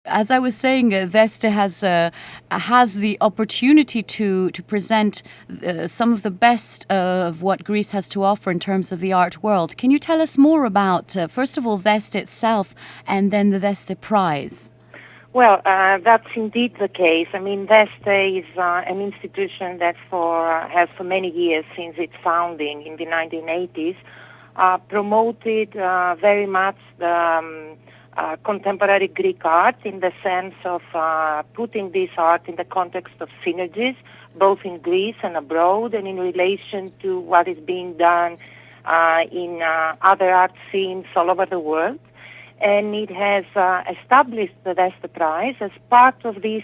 As I was saying, Deste has the opportunity to present some of the best of what Greece has to offer in terms of the art world. Can you tell us more about, first of all, Deste itself, and then the Deste Prize? Well, that's indeed the case. I mean, Deste is an institution that has for many years, since its founding in the 1980s, promoted very much the contemporary Greek art in the sense of putting this art in the context of synergies, both in Greece and abroad, and in relation to what is being done in other art scenes all over the world. And it has established the Deste Prize as part of this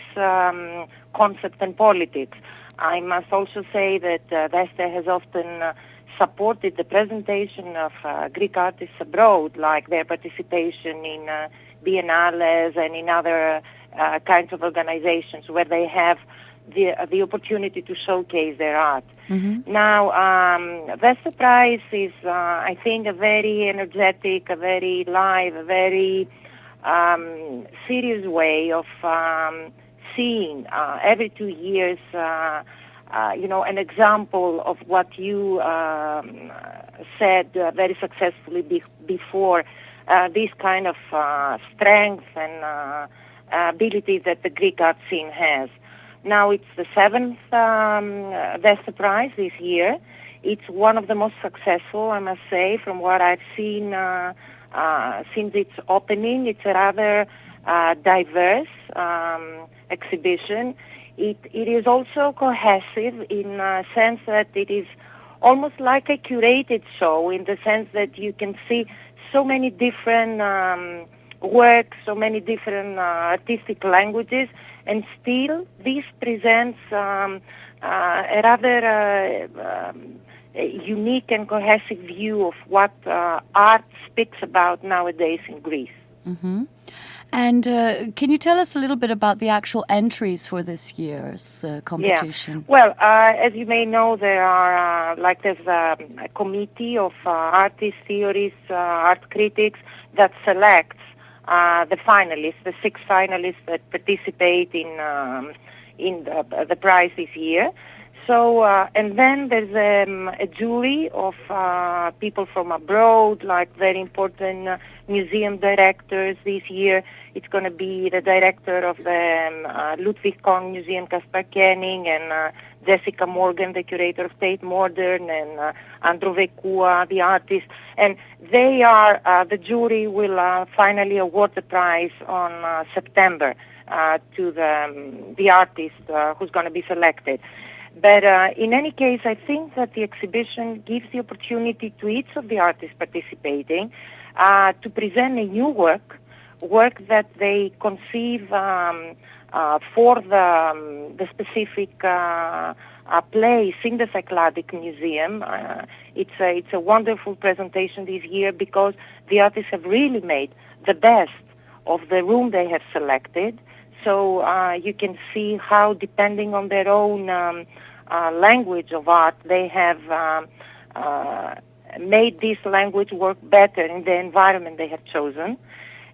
concept and politics. I must also say that Deste has often supported the presentation of Greek artists abroad, like their participation in biennales and in other kinds of organizations where they have the opportunity to showcase their art. Mm-hmm. Now, Deste Prize is, I think, a very energetic, a very live, a very serious way of seeing every 2 years, an example of what you said very successfully before, this kind of strength and ability that the Greek art scene has. Now it's the 7th Deste Prize this year. It's one of the most successful, I must say, from what I've seen since its opening. It's a rather diverse exhibition. It is also cohesive in a sense that it is almost like a curated show, in the sense that you can see so many different works, so many different artistic languages, and still this presents a rather unique and cohesive view of what art speaks about nowadays in Greece. Mm-hmm. And can you tell us a little bit about the actual entries for this year's competition? Yeah. Well, as you may know, there's a committee of artists, theorists, art critics that selects the finalists, the 6 finalists that participate in the prize this year. So, and then there's a jury of people from abroad, like very important museum directors this year. It's going to be the director of the Ludwig Kohn Museum, Kaspar Koenig, and Jessica Morgan, the curator of Tate Modern, and Andrew Vekua, the artist. And they are, the jury will finally award the prize on September to the artist who's going to be selected. But in any case, I think that the exhibition gives the opportunity to each of the artists participating to present a new work that they conceive for the specific place in the Cycladic Museum. It's a wonderful presentation this year because the artists have really made the best of the room they have selected. So you can see how, depending on their own language of art, they have made this language work better in the environment they have chosen.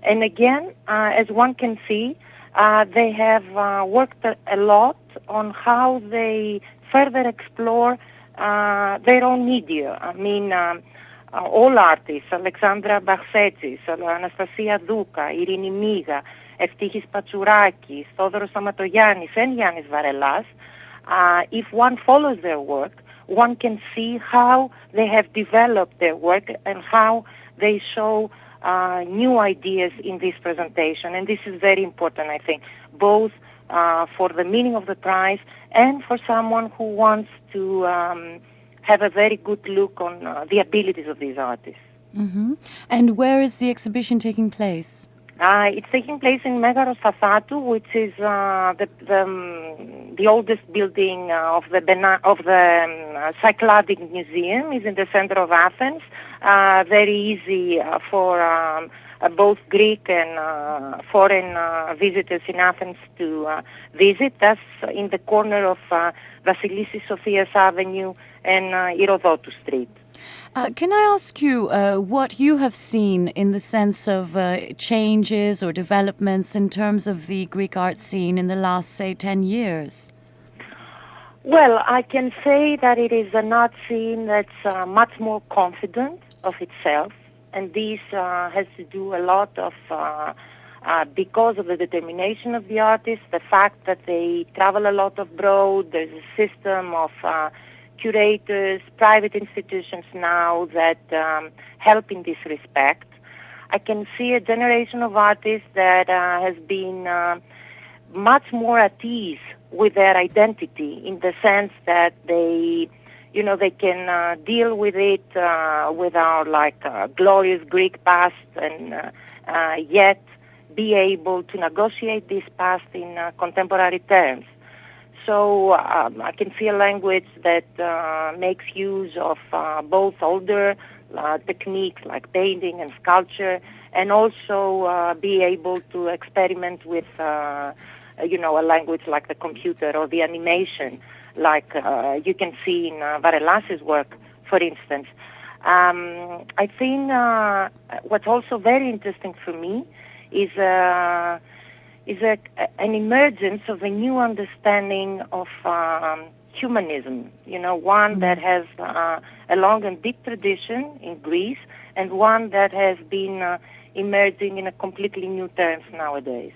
And again, as one can see, they have worked a lot on how they further explore their own media. I mean, all artists, Alexandra Barsetsis, Anastasia Douka, Irini Miga, Eftichis Patsourakis, Thodoros Amatoyannis, and Yannis Varelas, if one follows their work, one can see how they have developed their work and how they show new ideas in this presentation. And this is very important, I think, both for the meaning of the prize and for someone who wants to have a very good look on the abilities of these artists. Mm-hmm. And where is the exhibition taking place? It's taking place in Megaros Thathatu, which is the oldest building of the Cycladic Museum. Is in the center of Athens. Very easy for both Greek and foreign visitors in Athens to visit. That's in the corner of Vasilissis Sophias Avenue and Herodotus Street. Can I ask you what you have seen in the sense of changes or developments in terms of the Greek art scene in the last, say, 10 years? Well, I can say that it is an art scene that's much more confident of itself, and this has to do a lot of because of the determination of the artists, the fact that they travel a lot abroad. There's a system of curators, private institutions now that help in this respect. I can see a generation of artists that has been much more at ease with their identity, in the sense that they can deal with it with our glorious Greek past, and yet be able to negotiate this past in contemporary terms. So I can see a language that makes use of both older techniques like painting and sculpture, and also be able to experiment with a language like the computer or the animation, like you can see in Varelasis' work, for instance. I think what's also very interesting for me is an emergence of a new understanding of humanism, one that has a long and deep tradition in Greece, and one that has been emerging in a completely new terms nowadays.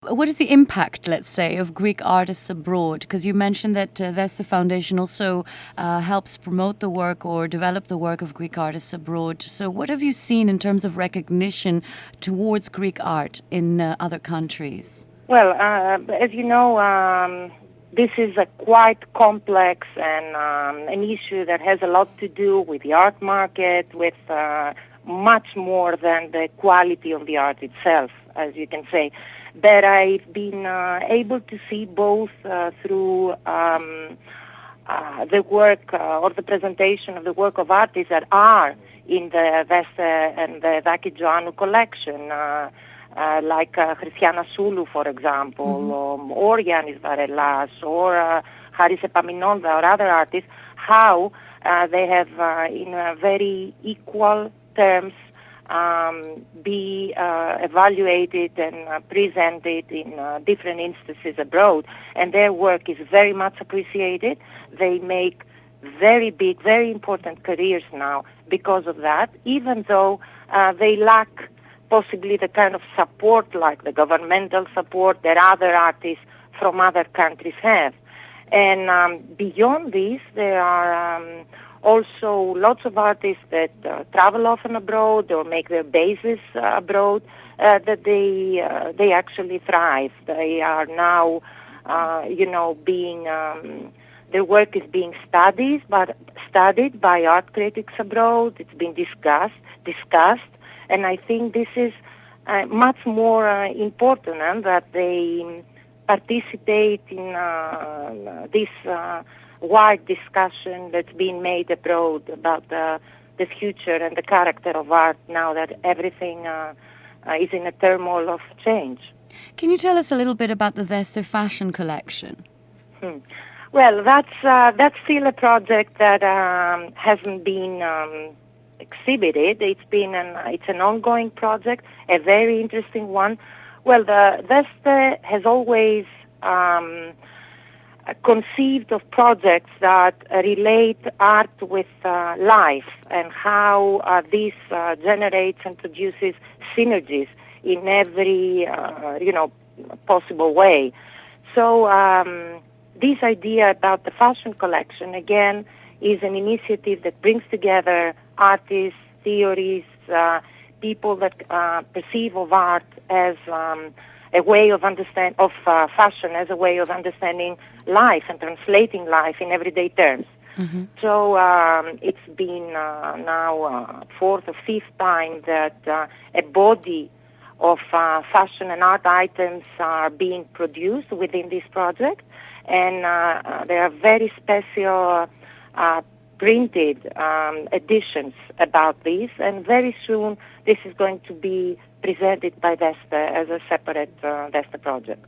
What is the impact, let's say, of Greek artists abroad? Because you mentioned that Deste Foundation also helps promote the work or develop the work of Greek artists abroad. So what have you seen in terms of recognition towards Greek art in other countries? Well, as you know, this is a quite complex and an issue that has a lot to do with the art market, with much more than the quality of the art itself, as you can say. But I've been able to see both through the work or the presentation of the work of artists that are in the Veste and the Vaki Joannou collection, like Christiana Soulou, for example, or Yannis Varelas, or Haris Epaminonda, or other artists, how they have, in very equal terms, be evaluated and presented in different instances abroad, and their work is very much appreciated. They make very big, very important careers now because of that, even though they lack possibly the kind of support, like the governmental support, that other artists from other countries have. And beyond this, there are also lots of artists that travel often abroad or make their bases abroad, that they actually thrive. They are now, being their work is being studied by art critics abroad. It's been discussed, and I think this is much more important that they participate in this wide discussion that's being made abroad about the future and the character of art now that everything is in a turmoil of change. Can you tell us a little bit about the Deste fashion collection? Well, that's still a project that hasn't been exhibited. It's an ongoing project, a very interesting one. Well, the Deste has always conceived of projects that relate art with life, and how this generates and produces synergies in every possible way. So this idea about the fashion collection, again, is an initiative that brings together artists, theorists, people that perceive of art as a way of fashion as a way of understanding life and translating life in everyday terms. So it's been now fourth or fifth time that a body of fashion and art items are being produced within this project, and there are very special printed editions about this, and very soon this is going to be presented by Deste as a separate Deste project.